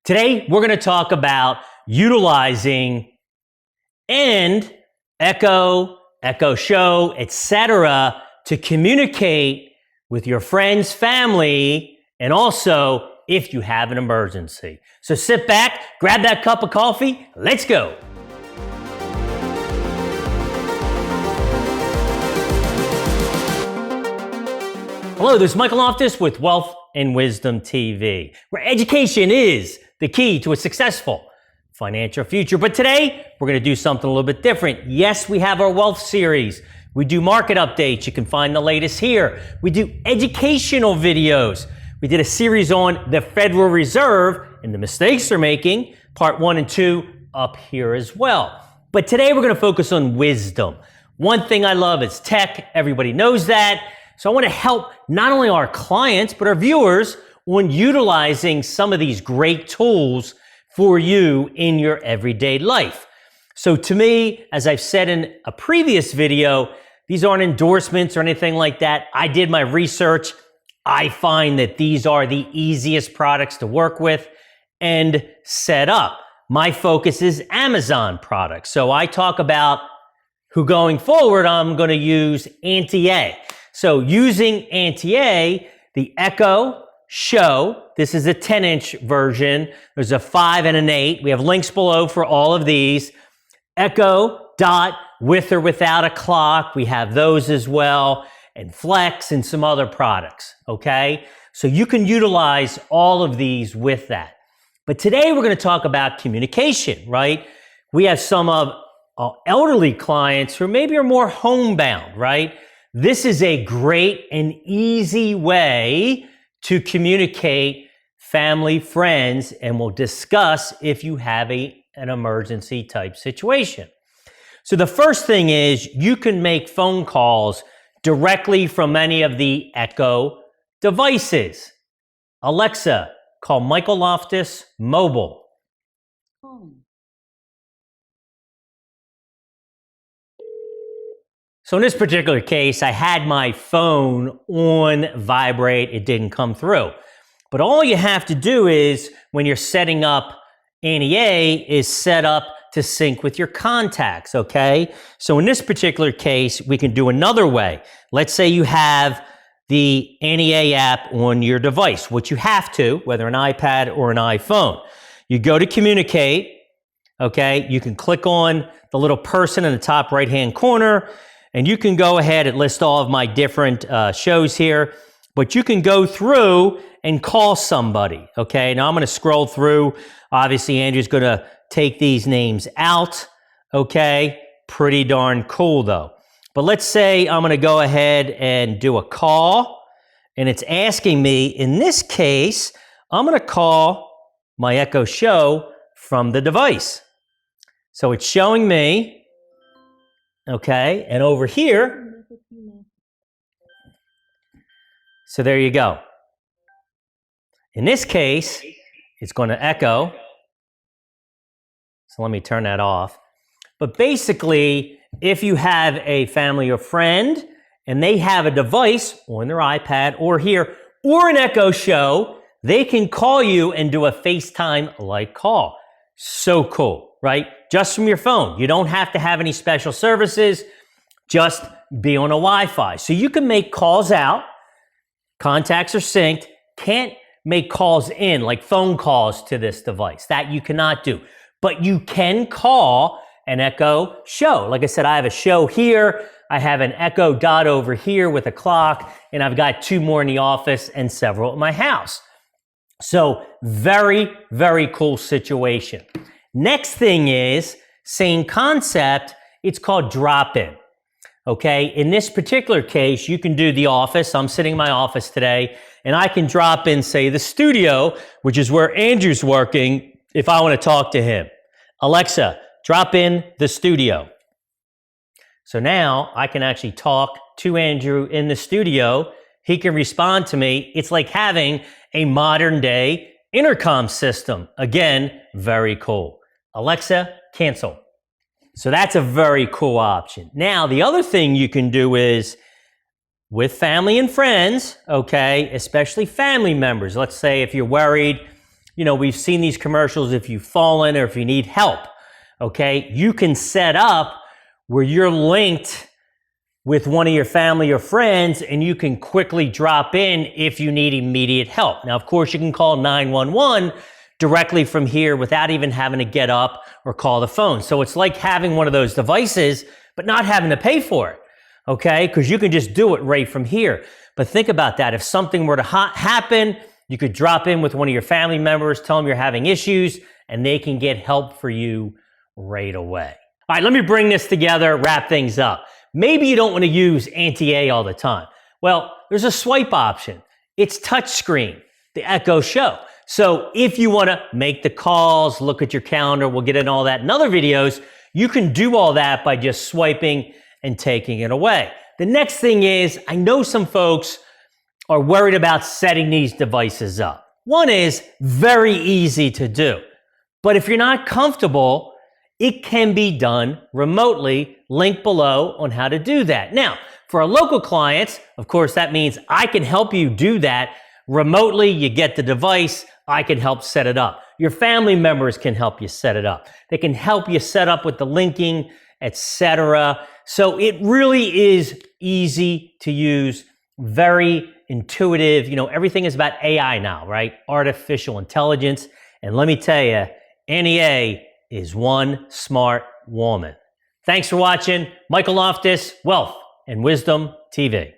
Today, we're going to talk about utilizing and Echo Show, etc. to communicate with your friends, family, and also if you have an emergency. So sit back, grab that cup of coffee, let's go. Hello, this is Michael Loftus with Wealth and Wisdom TV, where education is the key to a successful financial future. But today, we're going to do something a little bit different. Yes, we have our wealth series. We do market updates. You can find the latest here. We do educational videos. We did a series on the Federal Reserve and the mistakes they're making, part 1 and 2 up here as well. But today, we're going to focus on wisdom. One thing I love is tech. Everybody knows that. So I want to help not only our clients, but our viewers on utilizing some of these great tools for you in your everyday life. So to me, as I've said in a previous video, these aren't endorsements or anything like that. I did my research. I find that these are the easiest products to work with and set up. My focus is Amazon products. So I talk about who going forward, I'm going to use Anti-A. So using Anti-A, the Echo Show, this is a 10-inch version. There's a 5 and an 8. We have links below for all of these. Echo Dot with or without a clock. We have those as well. And Flex and some other products, okay? So you can utilize all of these with that. But today we're going to talk about communication, right? We have some of our elderly clients who maybe are more homebound, right? This is a great and easy way to communicate family, friends, and we'll discuss if you have an emergency type situation. So the first thing is you can make phone calls directly from any of the Echo devices. Alexa, call Michael Loftus mobile. So in this particular case, I had my phone on vibrate. It didn't come through. But all you have to do is, when you're setting up Anti-A, is set up to sync with your contacts, okay? So in this particular case, we can do another way. Let's say you have the Anti-A app on your device, which you have to, whether an iPad or an iPhone. You go to communicate, okay? You can click on the little person in the top right-hand corner, and you can go ahead and list all of my different shows here, but you can go through and call somebody, okay? Now I'm going to scroll through. Obviously, Andrew's going to take these names out, okay? Pretty darn cool, though. But let's say I'm going to go ahead and do a call, and it's asking me, in this case, I'm going to call my Echo Show from the device. So it's showing me, okay, and over here, so there you go. In this case, it's going to echo. So let me turn that off. But basically, if you have a family or friend and they have a device on their iPad or here or an Echo Show, they can call you and do a FaceTime-like call. So cool, right? Just from your phone. You don't have to have any special services. Just be on a Wi-Fi. So you can make calls out. Contacts are synced. Can't make calls in, like phone calls to this device. That you cannot do. But you can call an Echo Show. Like I said, I have a show here. I have an Echo Dot over here with a clock. And I've got 2 more in the office and several at my house. So very, very cool situation. Next thing is, same concept, it's called drop-in. Okay, in this particular case, you can do the office. I'm sitting in my office today, and I can drop in, say, the studio, which is where Andrew's working, if I want to talk to him. Alexa, drop in the studio. So now I can actually talk to Andrew in the studio. He can respond to me. It's like having a modern day intercom system. Again, very cool. Alexa, cancel. So that's a very cool option. Now, the other thing you can do is with family and friends, okay, especially family members. Let's say if you're worried, we've seen these commercials if you've fallen or if you need help, okay? You can set up where you're linked with one of your family or friends and you can quickly drop in if you need immediate help. Now, of course, you can call 911 directly from here without even having to get up or call the phone. So it's like having one of those devices, but not having to pay for it, okay? Because you can just do it right from here. But think about that. If something were to happen, you could drop in with one of your family members, tell them you're having issues, and they can get help for you right away. All right, let me bring this together, wrap things up. Maybe you don't want to use Anti-A all the time. Well, there's a swipe option. It's touchscreen, the Echo Show. So if you want to make the calls, look at your calendar, we'll get into all that in other videos, you can do all that by just swiping and taking it away. The next thing is, I know some folks are worried about setting these devices up. One is very easy to do, but if you're not comfortable, it can be done remotely. Link below on how to do that. Now, for our local clients, of course, that means I can help you do that remotely. You get the device, I can help set it up. Your family members can help you set it up. They can help you set up with the linking, etc. So it really is easy to use, very intuitive. Everything is about AI now, right? Artificial intelligence. And let me tell you, NEA is one smart woman. Thanks for watching. Michael Loftus, Wealth and Wisdom TV.